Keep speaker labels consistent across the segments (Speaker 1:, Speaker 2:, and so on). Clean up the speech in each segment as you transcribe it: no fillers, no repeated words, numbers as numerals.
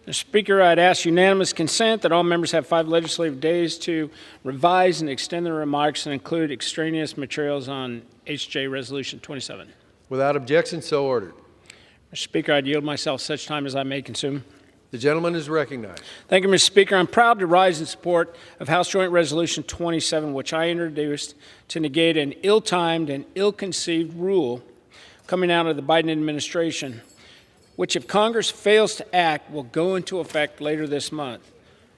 Speaker 1: Mr. Speaker, I'd ask unanimous consent that all members have 5 legislative days to revise and extend their remarks and include extraneous materials on HJ Resolution 27.
Speaker 2: Without objection, so ordered.
Speaker 1: Mr. Speaker, I'd yield myself such time as I may consume.
Speaker 2: The gentleman is recognized.
Speaker 1: Thank you, Mr. Speaker. I'm proud to rise in support of House Joint Resolution 27, which I introduced to negate an ill-timed and ill-conceived rule coming out of the Biden administration, which, if Congress fails to act, will go into effect later this month.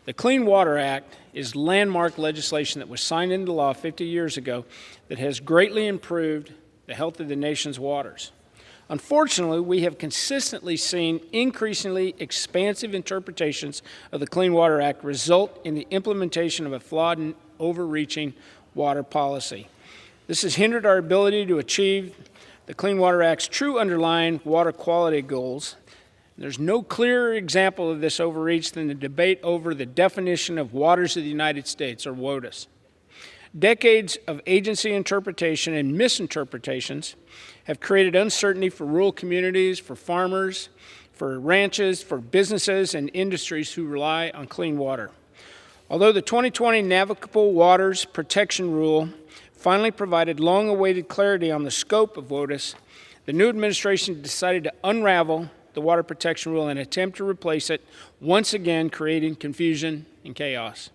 Speaker 1: The Clean Water Act is landmark legislation that was signed into law 50 years ago that has greatly improved the health of the nation's waters. Unfortunately, we have consistently seen increasingly expansive interpretations of the Clean Water Act result in the implementation of a flawed and overreaching water policy. This has hindered our ability to achieve the Clean Water Act's true underlying water quality goals. There's no clearer example of this overreach than the debate over the definition of waters of the United States, or WOTUS. Decades of agency interpretation and misinterpretations have created uncertainty for rural communities, for farmers, for ranches, for businesses and industries who rely on clean water. Although the 2020 Navigable Waters Protection Rule finally provided long-awaited clarity on the scope of WOTUS, the new administration decided to unravel the Water Protection Rule and attempt to replace it, once again creating confusion and chaos.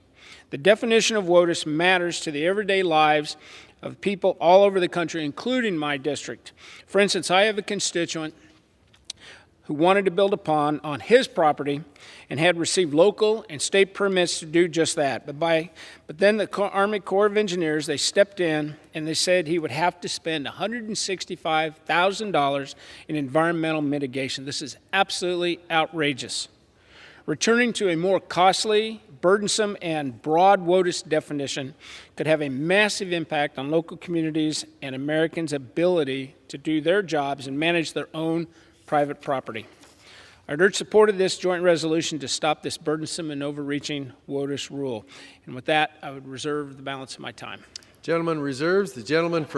Speaker 1: The definition of WOTUS matters to the everyday lives of people all over the country, including my district. For instance, I have a constituent who wanted to build a pond on his property and had received local and state permits to do just that. But then the Army Corps of Engineers, they stepped in and they said he would have to spend $165,000 in environmental mitigation. This is absolutely outrageous. Returning to a more costly, burdensome, and broad WOTUS definition could have a massive impact on local communities and Americans' ability to do their jobs and manage their own private property. I urge support of this joint resolution to stop this burdensome and overreaching WOTUS rule. And with that, I would reserve the balance of my time.
Speaker 2: Gentleman reserves. The gentleman from